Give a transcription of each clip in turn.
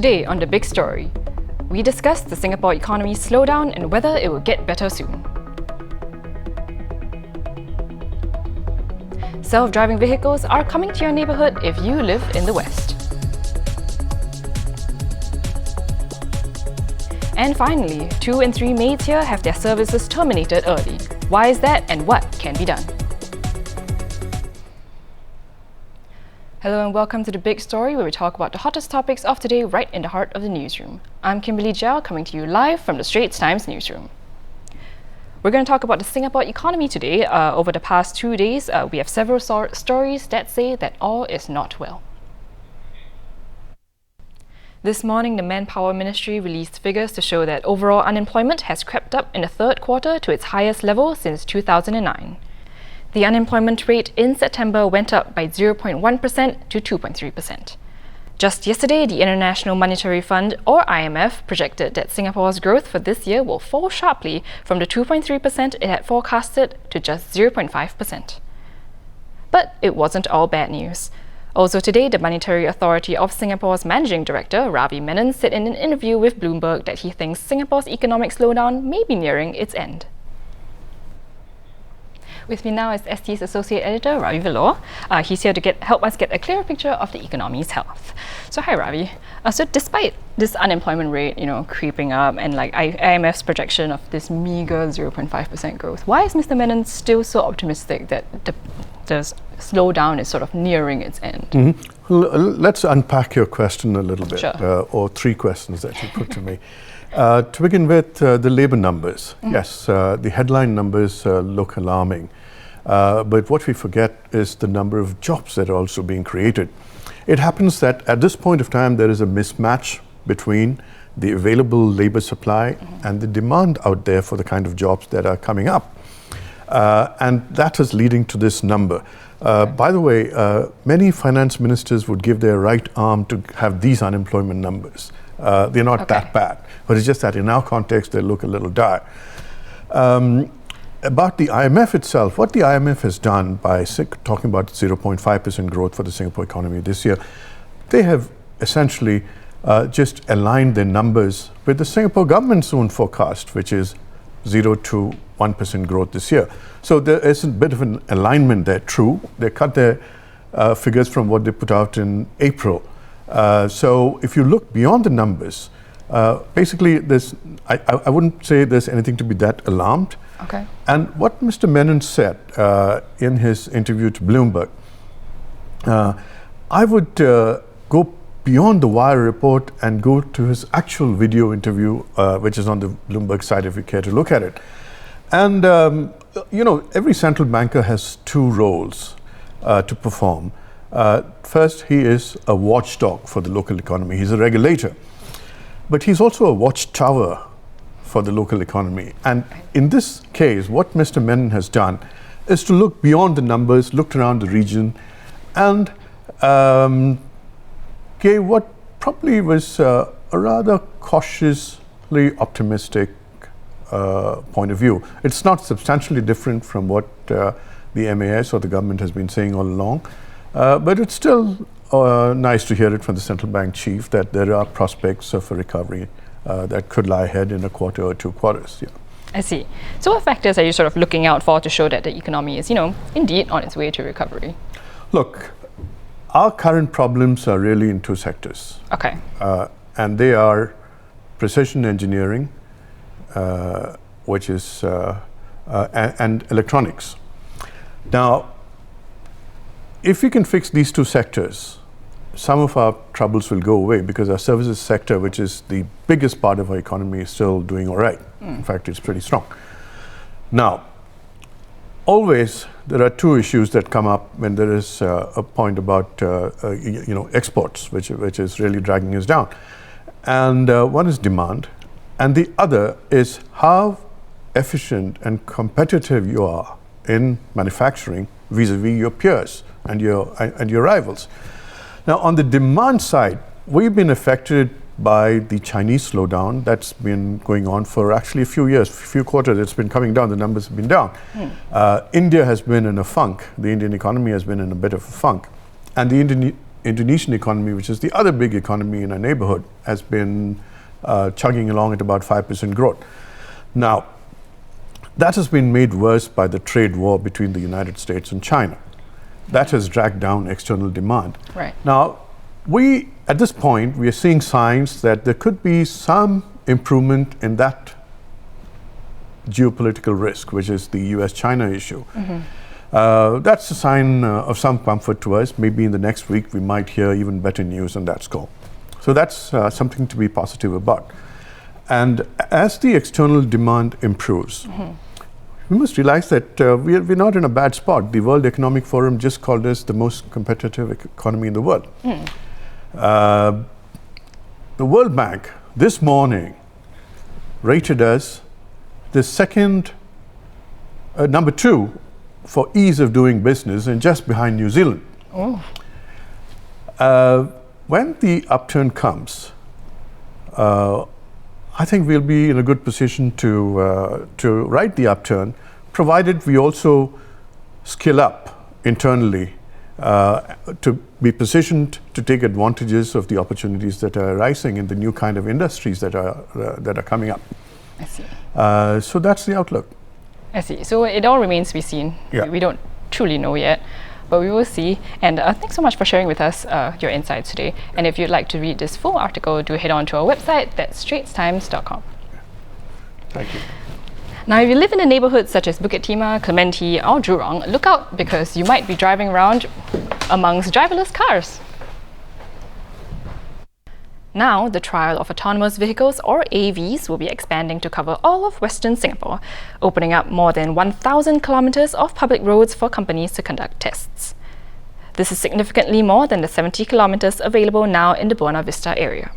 Today on The Big Story, we discuss the Singapore economy's slowdown and whether it will get better soon. Self-driving vehicles are coming to your neighbourhood if you live in the West. And finally, 2 in 3 maids here have their services terminated early. Why is that and what can be done? Hello and welcome to The Big Story, where we talk about the hottest topics of today right in the heart of the newsroom. I'm Kimberly Jiao, coming to you live from the Straits Times newsroom. We're going to talk about the Singapore economy today. Over the past 2 days, we have several stories that say that all is not well. This morning, the Manpower Ministry released figures to show that overall unemployment has crept up in the third quarter to its highest level since 2009. The unemployment rate in September went up by 0.1% to 2.3%. Just yesterday, the International Monetary Fund, or IMF, projected that Singapore's growth for this year will fall sharply from the 2.3% it had forecasted to just 0.5%. But it wasn't all bad news. Also today, the Monetary Authority of Singapore's Managing Director, Ravi Menon, said in an interview with Bloomberg that he thinks Singapore's economic slowdown may be nearing its end. With me now is ST's Associate Editor, Ravi Vellore. He's here to help us get a clearer picture of the economy's health. So hi Ravi. So despite this unemployment rate, creeping up and like IMF's projection of this meager 0.5% growth, why is Mr. Menon still so optimistic that the slowdown is sort of nearing its end? Mm-hmm. Let's unpack your question a little bit, sure. Or 3 questions that you put to me. To begin with, the labour numbers. Mm-hmm. Yes, the headline numbers look alarming. But what we forget is the number of jobs that are also being created. It happens that at this point of time, there is a mismatch between the available labour supply and the demand out there for the kind of jobs that are coming up. And that is leading to this number. By the way, many finance ministers would give their right arm to have these unemployment numbers. They're not that bad, but it's just that in our context, they look a little dire. About the IMF itself, what the IMF has done by talking about 0.5% growth for the Singapore economy this year, they have essentially just aligned their numbers with the Singapore government's own forecast, which is 0 to 1% growth this year. So there is a bit of an alignment there, true. They cut their figures from what they put out in April. So if you look beyond the numbers, basically I wouldn't say there's anything to be that alarmed. Okay. And what Mr. Menon said in his interview to Bloomberg, I would go beyond the Wire report and go to his actual video interview, which is on the Bloomberg site if you care to look at it. And, every central banker has 2 roles to perform. First, he is a watchdog for the local economy. He's a regulator. But he's also a watchtower for the local economy. And in this case, what Mr. Menon has done is to look beyond the numbers, looked around the region, and gave what probably was a rather cautiously optimistic point of view. It's not substantially different from what the MAS or the government has been saying all along, but it's still nice to hear it from the central bank chief that there are prospects of a recovery that could lie ahead in a quarter or 2 quarters. Yeah. I see. So what factors are you sort of looking out for to show that the economy is, indeed on its way to recovery? Look, our current problems are really in 2 sectors. Okay. And they are precision engineering, which is, and electronics. Now, if we can fix these 2 sectors, some of our troubles will go away because our services sector, which is the biggest part of our economy, is still doing all right. In fact, it's pretty strong. Now, always there are 2 issues that come up when there is a point about exports, which is really dragging us down. And one is demand, and the other is how efficient and competitive you are in manufacturing vis-a-vis your peers and your rivals. Now, on the demand side, we've been affected by the Chinese slowdown that's been going on for actually a few years, few quarters. It's been coming down, the numbers have been down. India has been in a funk. The Indian economy has been in a bit of a funk. And the Indonesian economy, which is the other big economy in our neighborhood, has been chugging along at about 5% growth. Now, that has been made worse by the trade war between the United States and China. That has dragged down external demand. Right. Now, at this point, we are seeing signs that there could be some improvement in that geopolitical risk, which is the US-China issue. That's a sign of some comfort to us. Maybe in the next week, we might hear even better news on that score. So that's something to be positive about. And as the external demand improves, we must realize that we're not in a bad spot. The World Economic Forum just called us the most competitive economy in the world. The World Bank this morning rated us the number 2 for ease of doing business, and just behind New Zealand. When the upturn comes, I think we'll be in a good position to ride the upturn, provided we also skill up internally to be positioned to take advantages of the opportunities that are arising in the new kind of industries that are coming up. I see. So that's the outlook. I see. So it all remains to be seen. Yeah. We don't truly know yet, but we will see. And thanks so much for sharing with us your insights today. And if you'd like to read this full article, do head on to our website, that's straitstimes.com. Thank you. Now, if you live in a neighborhood such as Bukit Timah, Clementi, or Jurong, look out, because you might be driving around amongst driverless cars. Now, the trial of autonomous vehicles, or AVs, will be expanding to cover all of Western Singapore, opening up more than 1,000 kilometres of public roads for companies to conduct tests. This is significantly more than the 70 kilometres available now in the Buona Vista area.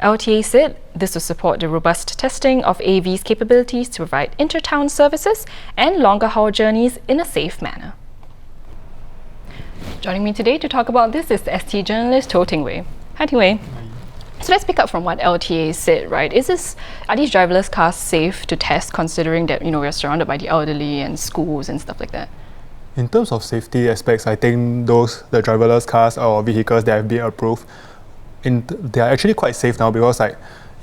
LTA said this will support the robust testing of AVs' capabilities to provide inter-town services and longer haul journeys in a safe manner. Joining me today to talk about this is the ST journalist Toh Ting Wei. Hi Ting Wei. So let's pick up from what LTA said, right? Are these driverless cars safe to test, considering that we're surrounded by the elderly and schools and stuff like that? In terms of safety aspects, I think the driverless cars or vehicles that have been approved, they are actually quite safe now, because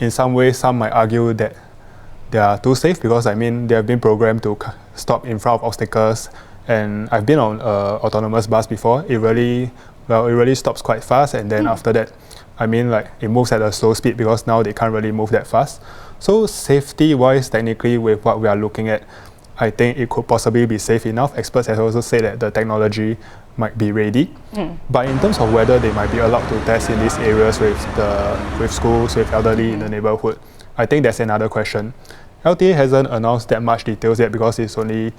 in some ways some might argue that they are too safe, because they have been programmed to stop in front of obstacles. And I've been on autonomous bus before. It really stops quite fast, and then after that, it moves at a slow speed, because now they can't really move that fast. So safety-wise, technically, with what we are looking at, I think it could possibly be safe enough. Experts have also said that the technology might be ready. But in terms of whether they might be allowed to test in these areas with schools, with elderly in the neighborhood, I think that's another question. LTA hasn't announced that much details yet, because it's only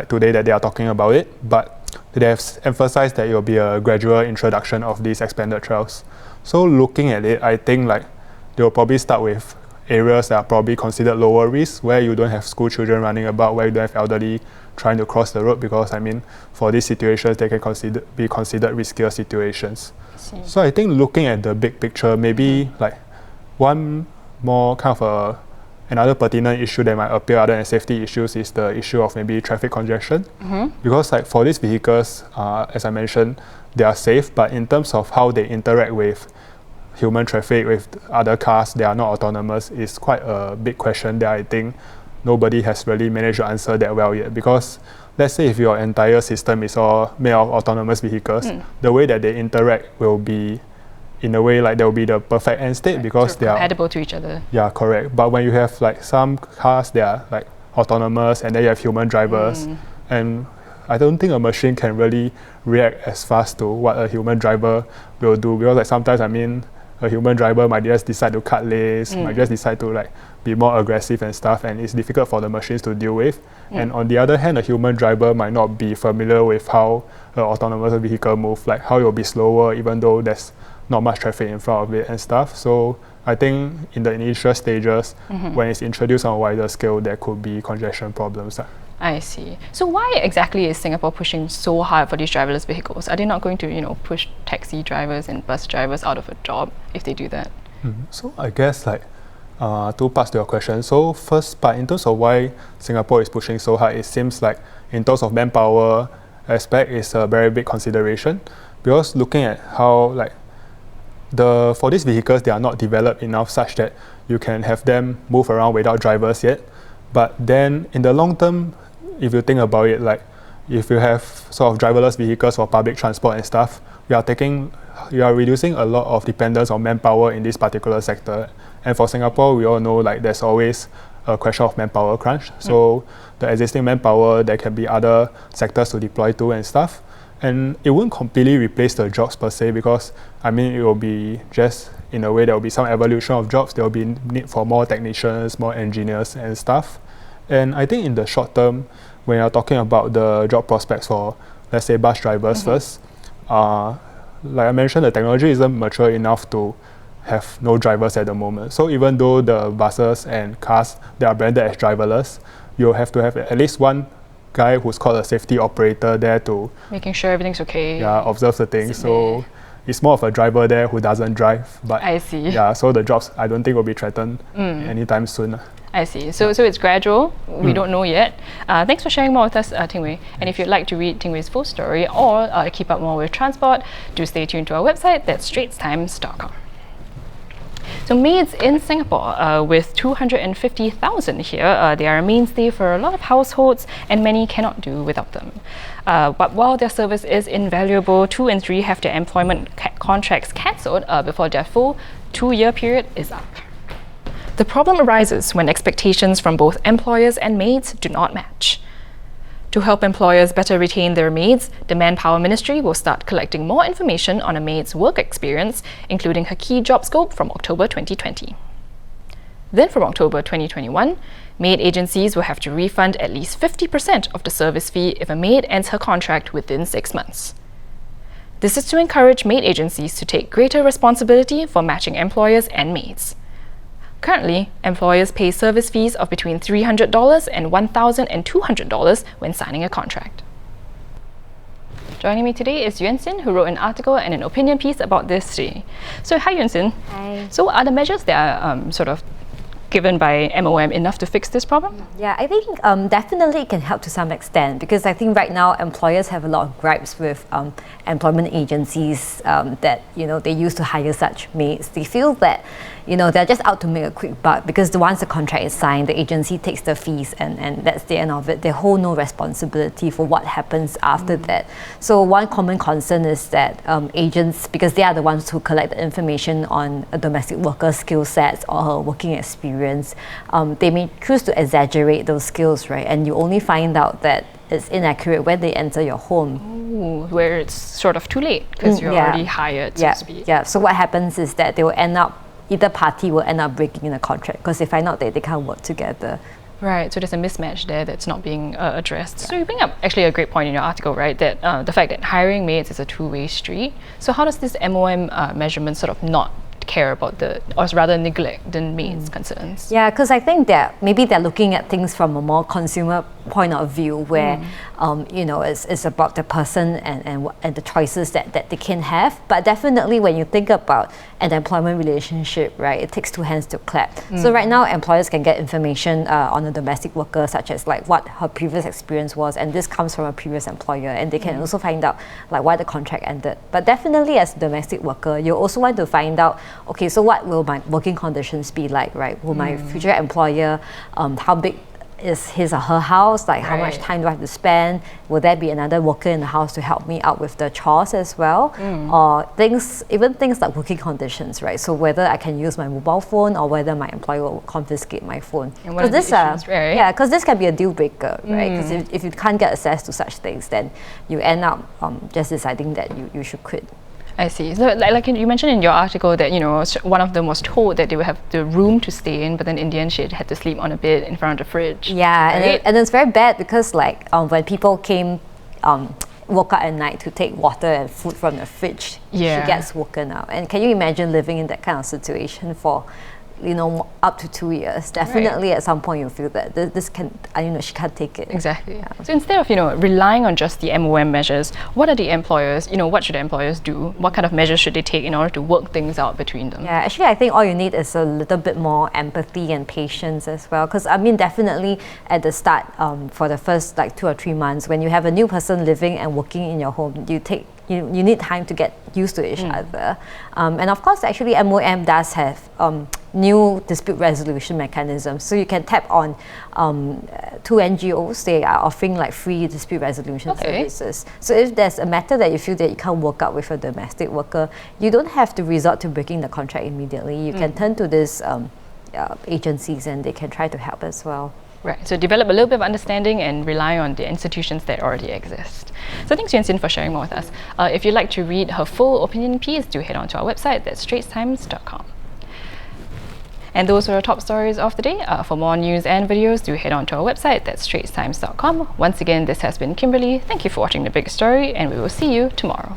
today that they are talking about it, but they have emphasized that it will be a gradual introduction of these expanded trials. So looking at it, I think they will probably start with areas that are probably considered lower risk, where you don't have school children running about, where you don't have elderly trying to cross the road, because for these situations, they can be considered riskier situations. So I think looking at the big picture, maybe one more kind of another pertinent issue that might appear other than safety issues is the issue of maybe traffic congestion. Because for these vehicles, as I mentioned, they are safe, but in terms of how they interact with human traffic, with other cars, they are not autonomous, is quite a big question that I think nobody has really managed to answer that well yet. Because let's say if your entire system is all made of autonomous vehicles, the way that they interact will be, in a way, they will be the perfect end state, because they are compatible to each other. Yeah, correct. But when you have some cars that are autonomous, and then you have human drivers, and I don't think a machine can really react as fast to what a human driver will do, because sometimes a human driver might just decide to cut lanes, might just decide to be more aggressive and stuff, and it's difficult for the machines to deal with. And on the other hand, a human driver might not be familiar with how an autonomous vehicle moves, how it will be slower even though there's not much traffic in front of it and stuff. So I think in the initial stages, when it's introduced on a wider scale, there could be congestion problems. I see. So why exactly is Singapore pushing so hard for these driverless vehicles? Are they not going to, push taxi drivers and bus drivers out of a job if they do that? So I guess two parts to your question. So first part, in terms of why Singapore is pushing so hard, it seems in terms of manpower aspect, is a very big consideration, because looking at how like for these vehicles, they are not developed enough such that you can have them move around without drivers yet. But then in the long term, if you think about it, like if you have sort of driverless vehicles for public transport and stuff, you are reducing a lot of dependence on manpower in this particular sector. And for Singapore, we all know like there's always a question of manpower crunch. So the existing manpower, there can be other sectors to deploy to and stuff. And it won't completely replace the jobs per se, because I mean, it will be just in a way there will be some evolution of jobs. There will be need for more technicians, more engineers and stuff. And I think in the short term, when you're talking about the job prospects for, let's say, bus drivers first, like I mentioned, the technology isn't mature enough to have no drivers at the moment. So even though the buses and cars, they are branded as driverless, you'll have to have at least one guy who's called a safety operator there to making sure everything's okay. Yeah, observe the thing. So it's more of a driver there who doesn't drive. But I see. Yeah, so the jobs I don't think will be threatened anytime soon. I see. So it's gradual. We don't know yet. Thanks for sharing more with us, Ting Wei. And if you'd like to read Ting Wei's full story or keep up more with transport, do stay tuned to our website. That's straitstimes.com. So maids in Singapore, with 250,000 here, they are a mainstay for a lot of households, and many cannot do without them. But while their service is invaluable, 2 in 3 have their employment contracts cancelled before their full 2-year period is up. The problem arises when expectations from both employers and maids do not match. To help employers better retain their maids, the Manpower Ministry will start collecting more information on a maid's work experience, including her key job scope from October 2020. Then from October 2021, maid agencies will have to refund at least 50% of the service fee if a maid ends her contract within 6 months. This is to encourage maid agencies to take greater responsibility for matching employers and maids. Currently, employers pay service fees of between $300 and $1,200 when signing a contract. Joining me today is Yuan Xin, who wrote an article and an opinion piece about this today. So, hi Yuan Xin. Hi. So, are the measures that are sort of given by MOM enough to fix this problem? Yeah, I think definitely it can help to some extent, because I think right now employers have a lot of gripes with employment agencies that they used to hire such maids. They feel that they're just out to make a quick buck, because once the contract is signed, the agency takes the fees and that's the end of it. They hold no responsibility for what happens after that. So one common concern is that agents, because they are the ones who collect the information on a domestic worker's skill sets or her working experience, they may choose to exaggerate those skills, right? And you only find out that it's inaccurate when they enter your home. Ooh, where it's sort of too late because you're already hired, so to speak. Yeah, so what happens is that they will end up, either party will end up breaking in a contract because they find out that they can't work together. Right, so there's a mismatch there that's not being addressed. So you bring up actually a great point in your article, right? That the fact that hiring maids is a two-way street. So how does this MOM measurement sort of not care about or rather neglect the maids' concerns? Yeah, because I think that maybe they're looking at things from a more consumer point of view, where it's about the person and the choices that they can have. But definitely when you think about an employment relationship, right, it takes two hands to clap. So right now employers can get information on a domestic worker, such as like what her previous experience was, and this comes from a previous employer, and they can also find out like why the contract ended. But definitely as a domestic worker, you also want to find out, okay, so what will my working conditions be like, right? Will my future employer, how big is his or her house, like how much time do I have to spend? Will there be another worker in the house to help me out with the chores as well? Or even things like working conditions, right? So whether I can use my mobile phone or whether my employer will confiscate my phone. Because this can be a deal breaker, right? Because if you can't get access to such things, then you end up just deciding that you should quit. I see. So, like you mentioned in your article that one of them was told that they would have the room to stay in, but then in the end she had to sleep on a bed in front of the fridge. Yeah, right? and it's very bad because like when people woke up at night to take water and food from the fridge, she gets woken up. And can you imagine living in that kind of situation for up to 2 years? Definitely at some point you feel that this can, she can't take it. Exactly. Yeah. So instead of relying on just the MOM measures, what are the employers, what should the employers do? What kind of measures should they take in order to work things out between them? Yeah, actually I think all you need is a little bit more empathy and patience as well, because definitely at the start, for the first like 2 or 3 months, when you have a new person living and working in your home, you take you need time to get used to each other. And of course, actually, MOM does have new dispute resolution mechanisms. So you can tap on two NGOs. They are offering like free dispute resolution services. So if there's a matter that you feel that you can't work out with a domestic worker, you don't have to resort to breaking the contract immediately. You can turn to these agencies and they can try to help as well. Right, so develop a little bit of understanding and rely on the institutions that already exist. So thanks, Yuan Xin, for sharing more with us. If you'd like to read her full opinion piece, do head on to our website, that's straitstimes.com. And those were our top stories of the day. For more news and videos, do head on to our website, that's straitstimes.com. Once again, this has been Kimberly. Thank you for watching The Big Story, and we will see you tomorrow.